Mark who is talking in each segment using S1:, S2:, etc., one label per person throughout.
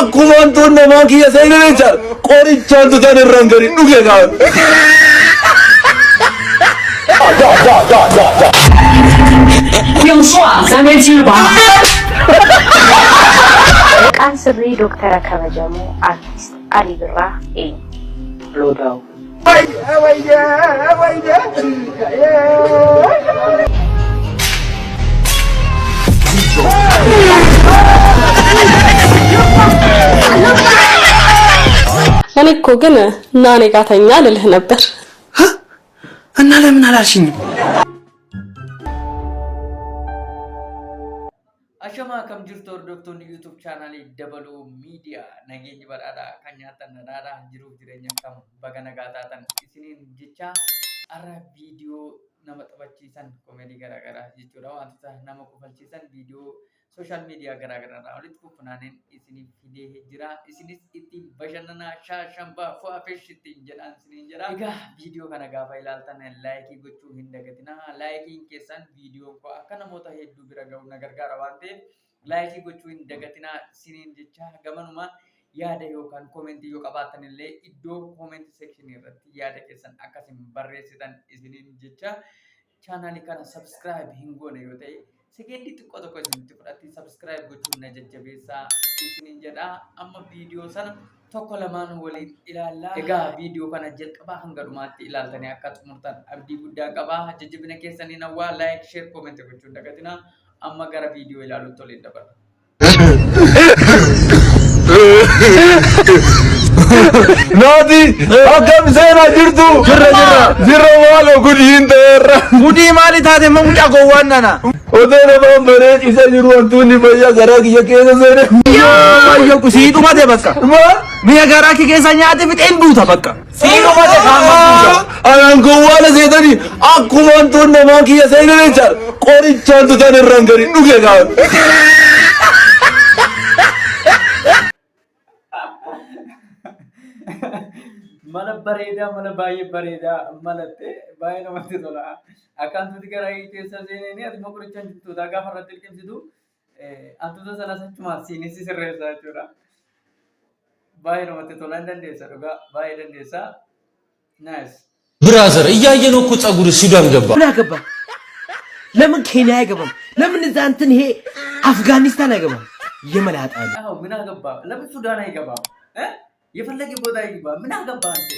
S1: akkuma wantoonni namaa kiyya seenan jecha qorichaan tutan irraan gadi dhuge gaafa.
S2: 用说3年7吧。
S3: Kan sirrii Dooktara kabajamoo Artiist Alii Birraa eenyu?
S4: Loodaa'u.
S5: እኔ እኮ ግን እና እኔ ጋር ተኛ ልልህ ነበር
S4: እና ለምን አላልሽኝም?
S6: Ashama kam jirtu hordoftoonni YouTube channel Dabaluu Media nageenyi badhaadha kan nyaatan nadaadha jiruuf jireenya kam baga nagaa taatan isiniin jecha arra viidiyoo nama taphachiisan koomedii garaagaraa jechuudha wantoota nama kofalchiisan viidiyoo social media garaagaraa walitti fufunaaniin isiniif fidee jira isinis ittiin bashannanaa shaashambaa fu'aafeeshittiin jedhaan isiniin jedha egaa viidiyoo kana gaafa ilaaltan laayikii gochuu hin dagatinaa laayikiin keessan viidiyoo koo akka namoota hedduu bira ga'u na gargaara waan ta'eef laayikii gochuu hin dagatinaa isiniin jecha gamanuma yaada yookaan koomentii yoo qabaattan illee iddoo koomentii sekshinii irratti yaada keessan akkasiin barreessitan isiniin jecha chaanaalii kana subscribe hin goone yoo ta'e sekeendii xiqqoo tokko isinitti fudhatti subscribe gochuun na jajjabeessaa isiniin jedha amma viidiyoo sana tokko lamaan waliin ilaallaa egaa viidiyoo kana jalqabaa hanga dhumaatti ilaaltanii akka xumurtan abdii guddaa qabaa jajjabina keessaniin hawwaa like share comment gochuun dagatinaa amma gara viidiyoo ilaaluutti waliin dabarra.
S1: Naati akkam seenaa jirtu jirra maaloo gudii ta'eerra.
S4: Gudii maali taate mucaa gowwaan nana?
S1: Otoo namaan baree ciisa jiru wantoonni fayyaa garaa kiyya keessa seene.
S4: Yoo kusii dhumate bakka. Mi'a garaa kee keessa nyaate fixeen duuta bakka. Sii dhumate kaama.
S1: Anaan gowwaala seetanii akkuma wantoonni namaa kiyya seenan jecha qorichaan tutan irraan gadi dhuge gaafa.
S6: Mana bareedaa mana baay'ee bareedaa malatte baay'ee namatti tola. Akkaan tuti gara keessa seenanii ati moqorichaan jirtu gaafa irratti liqimsitu antuuta sanas achuma siinisi sirreessaa jechuudha. Baay'ee namatti tola hin dandeessa dhugaa baay'ee dandeessa. Nice.
S7: ብራዘር እያየ ነው እኮ ጸጉር ሱዳን ገባ።
S4: ምን አገባ? ለምን ኬንያ አይገባም? ለምን እዛ እንትን ይሄ አፍጋኒስታን አይገባም? የመላጣ ነው።
S6: አዎ ምን አገባ? ለምን ሱዳን አይገባም? የፈለገ ቦታ ይግባ ምን አገባ አንተ?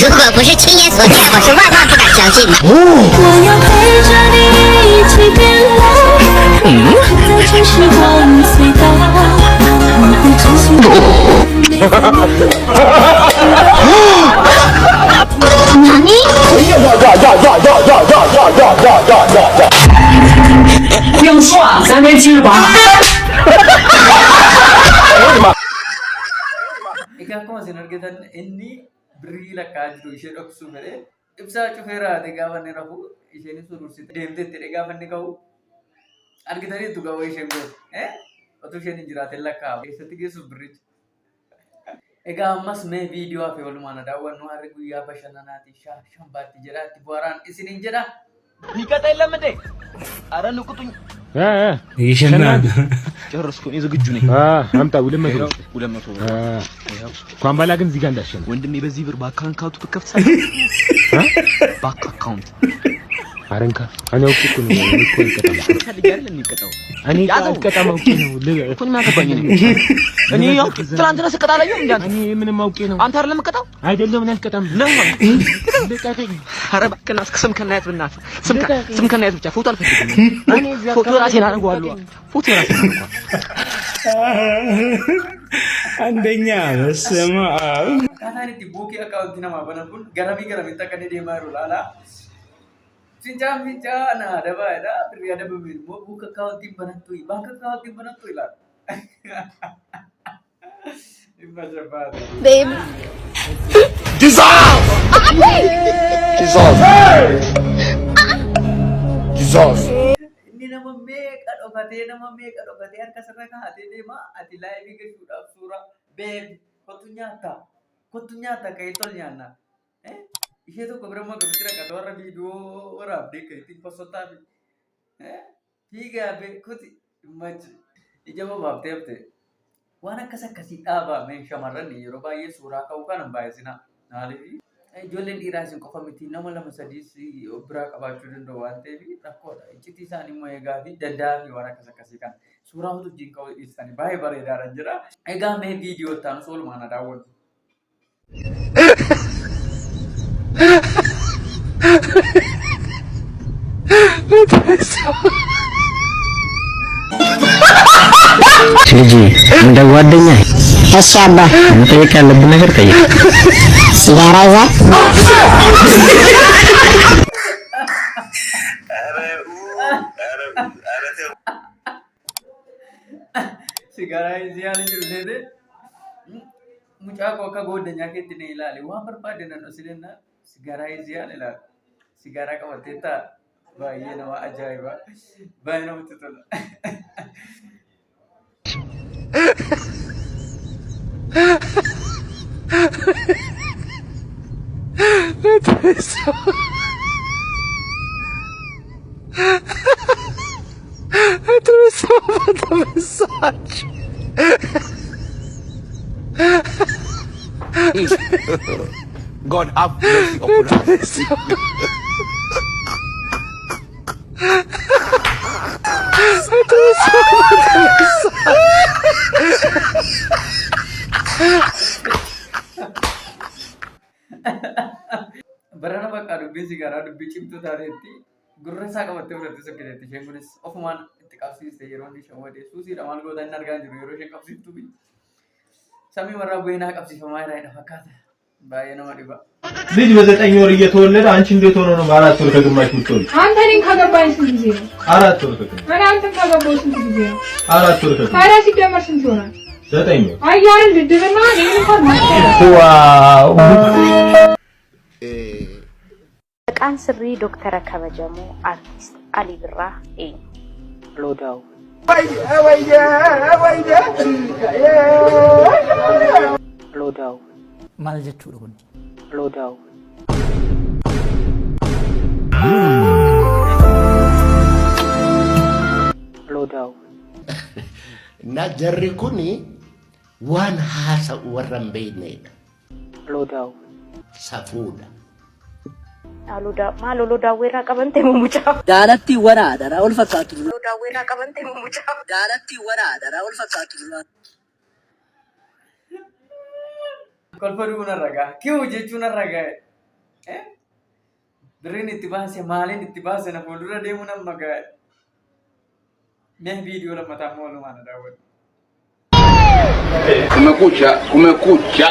S8: 如果不是亲眼所见，我是万万不敢相信的。
S2: 我要陪着你一起变老，在城市往隧道，我会珍惜你。
S8: 哪里？
S2: 用说3年7吧。
S6: Egaa akkuma isin argitan inni birrii lakkaa jiru ishee dhoksuu fedhe ibsaa cufeeraate gaafa inni rafu isheen surursite deemteetti gaafa inni ka'u argitaniitu ga'u isheen goote otuu isheen hin jiraatin lakkaa keessatti geessuuf birricha. Egaa ammas mee viidiyoo hafe walumaan daawwannu harri guyyaa bashannanaati shambaatti jedha itti bu'aaraan isiniin jedha.
S4: ሚቀጣ የለም እንዴ? አረ ንቁጡኝ።
S7: ይሸናል
S4: ጨረስኩ እኔ ዝግጁ ነኝ።
S7: አምጣ 200
S4: 200
S7: እንኳን ባላ ግን እዚህ ጋር እንዳሸነ
S4: ወንድሜ በዚህ ብር በአካውንቱ ብከፍት በአካውንት
S7: አረንካ እኔ እኮ ነው እኮ ይቀጣም
S4: ፈልግ አይደል የሚቀጣው
S7: እኔ ይቀጣም አውቄ ነው
S4: እኮ ምን አገባኝ እኔ ያው ትናንትና ስቀጣ ላይ እንዴ
S7: እኔ ምንም አውቄ ነው
S4: አንተ አይደለም የምትቀጣው
S7: አይደለም እኔ አልቀጣም
S4: ነው
S7: ልቀቀኝ
S4: ኧረ እባክህ ስም ከናየት ብናት ስም ከናየት ብቻ ፎቶ አልፈልግም እኔ ፎቶ ራሴን አደርገዋለሁ ፎቶ ራሴን
S7: አንደኛ በስመ አብ
S6: Kanaanitti buukii akkaawuntii namaa banan kun garamii akka inni deemaa jiru laala. Fincaan adabaadha. Birrii adabame immoo buuka akkaawuntiin banattu baanka akkaawuntiin banattu ilaala. Dhimma jabbaadha.
S8: Babe.
S1: Dissolve!
S6: Inni nama meeqa dhokatee harka sarara kaa'atee deema ati laayivii gashuudhaaf suura beebi kottu nyaata ka'ee tol nyaanna. Ishee tokko bira immoo gabitira qaba warra viidiyoo waraabdee kan ittiin fassottaa fi Fiigaa beekuti machi ija bobaaf teefte waan akkas akkasii dhaabame shamarran yeroo baay'ee suuraa ka'uu kana baay'isina. Maaliif ijoolleen dhiiraa isin qofa miti nama lama sadiis biraa qabaachuu danda'u waan ta'eef rakkoodha. Iccitii isaanii immoo eegaa fi danda'a fi waan akkas akkasii kana suuraa hutu wajjin ka'uu dhiistanii baay'ee bareedaadha jira. Egaa mee viidiyoo ta'an soolumaan haa daawwannu.
S9: ልጅ እንደ ጓደኛ
S8: እሺ አባ
S9: መጠየቅ ያለብን ነገር ጠይቅ።
S8: ሲጋራ ይዘህ
S6: Sigara izi yaala jiru seete mucaa koo akka goddanyaa keetti na ilaale waan barbaade nan dhosilenna sigara izi yaala ilaale sigara qabattee ta'a baay'ee nama ajaa'iba baay'ee namatti tola.
S1: God have mercy upon us.
S6: Barana bakka dubbii sigaaraa dubbii cimtuu taateetti gurra isaa qabattee fudhattee sokketeetti isheen kunis ofumaan itti qabsiiste yeroo inni shawadee suusiidha maal goota inni argaa jiru yeroo isheen qabsiiftu biyya samii warraa bu'eenaa qabsiifamaa jiraadha fakkaata baay'ee nama dhiba.
S7: ልጅ በ9 ወር እየተወለደ አንቺ እንዴት ሆኖ ነው በ4 ወር ከግማሽ የምትወልድ?
S10: አንተ እኔን ካገባኝ ስንት ጊዜ ነው?
S7: 4 ወር ከግማሽ።
S10: እኔ አንተን ካገባሁ ስንት ጊዜ ነው?
S7: 4 ወር ከግማሽ።
S10: ታዲያ ሲደመር ስንት ይሆናል?
S7: 9 ወር።
S10: አያርን ድድብና እኔን እንኳን ማለት
S7: ዋው
S3: Maqaan sirrii Dooktara Kabajamoo Artiist Alii Birraa eenyu?
S4: Loodaw. Loodaw.
S11: Maal jechuudha kun?
S4: Loodaw. Loodaw.
S12: Na jarri kuni waan haasa'u warra hin beeknedha.
S4: Loodaw.
S12: Safuudha.
S3: Maal Loodaa weerraa qabante mumucaa?
S11: Daalatti waraadara ol fakkaatu.
S3: Loodaa weerraa qabante mumucaa?
S11: Daalatti waraadara ol fakkaatu.
S6: Kolfa duuna ragaa kiu jechuun ragaa birriin itti baase maaliin itti baase na fuuldura deemu nama gaa mee viidiyoo lammataa immoo walumaan daawwadhu.
S1: Kumekucha, kumekucha.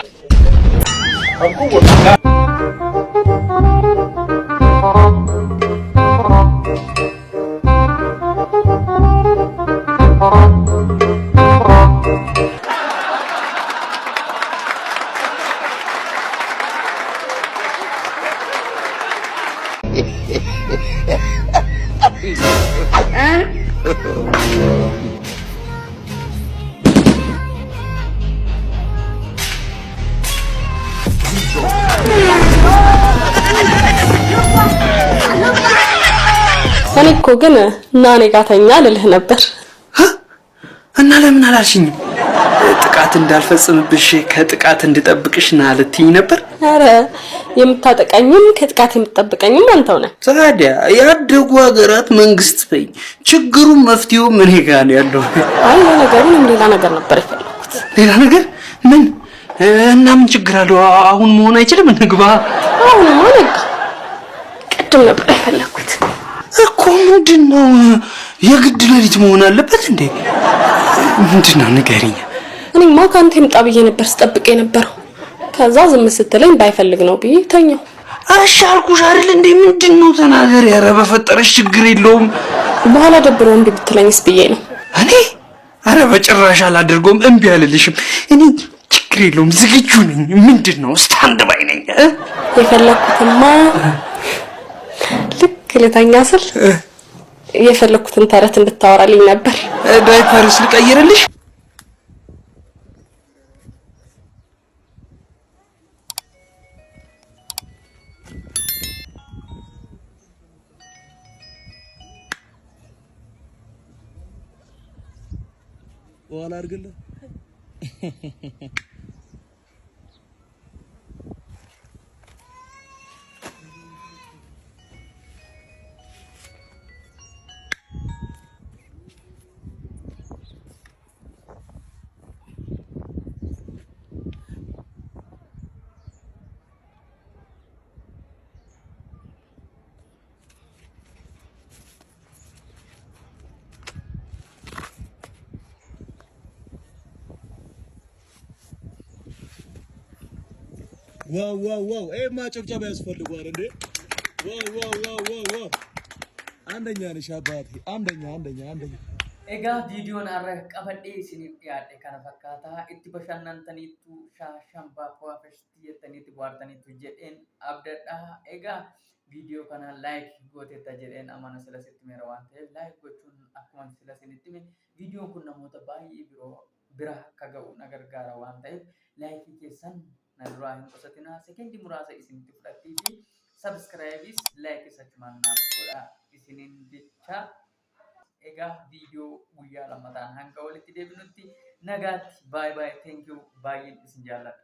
S5: እኔ እኮ ግን እና እኔ ጋር ተኛ ልልህ ነበር።
S4: እና ለምን አላልሽኝም? ጥቃት እንዳልፈጽምብሽ ከጥቃት እንድጠብቅሽ ና ልትይኝ ነበር።
S5: አረ የምታጠቃኝም ከጥቃት የምትጠብቀኝም አንተው ነህ።
S4: ታዲያ ያደጉ ሀገራት መንግስት በይ ችግሩ መፍትሄው ምን ጋር ነው ያለው?
S5: አይ ነገሩን ሌላ ነገር ነበር የፈለኩት።
S4: ሌላ ነገር ምን? እና ምን ችግር አለው? አሁን መሆን አይችልም? እንግባ።
S5: አሁን ነጋ። ቅድም ነበር የፈለኩት
S4: እኮ። ምንድነው የግድ ሌሊት መሆን አለበት እንዴ? ምንድነው ንገሪኝ።
S5: እኔማ ካንተ ይምጣ ብዬ ነበር ስጠብቅ የነበረው። ከዛ ዝም ስትለኝ ባይፈልግ ነው ብዬ ተኛው።
S4: አሻልኩሽ አይደል እንዴ? ምንድነው ተናገር። ያረ በፈጠረሽ ችግር የለውም።
S5: በኋላ ደብሮ እንዴ ብትለኝስ ብዬ ነው።
S4: እኔ አረ በጭራሽ አላደርገውም። እምቢ አልልሽም። እኔ ችግር የለውም ዝግጁ ነኝ። ምንድነው ስታንድ ባይ ነኝ።
S5: የፈለኩትማ ልክ ለታኛ ስል የፈለኩትን ተረት እንድታወራልኝ ነበር።
S4: ዳይፐርስ ልቀይርልሽ?
S1: ከኋላ አድርግልህ። ዋው ማጨብጨባ ያስፈልጓል እንዴ! ዋው አንደኛ ነሽ አባቴ፣ አንደኛ።
S6: Egaa viidiyoon har'a qabadhee isiniif dhiyaadhe kana fakkaata. Itti bashannantaniitu shaashambaa koofeshtii jettaniitti bohaartaniitu jedheen abdadha. Egaa viidiyoo kana laayik gooteetta jedheen amana sila sitti meera waan ta'eef laayik gochuun akkuma sila sinitti hime viidiyoon kun namoota baay'ee bira akka ga'u na gargaara waan ta'eef laayikii keessan na duraa hin qusatinaa. Sekeendii muraasa isinitti fudhattii fi sabskiraayibiis laayikii sachumaan naaf godha isiniin jecha. Egaa viidiyoo guyyaa lammataan hanga walitti deebinutti nagaatti. Bye bye. Thank you. Baay'een isin jaalladha.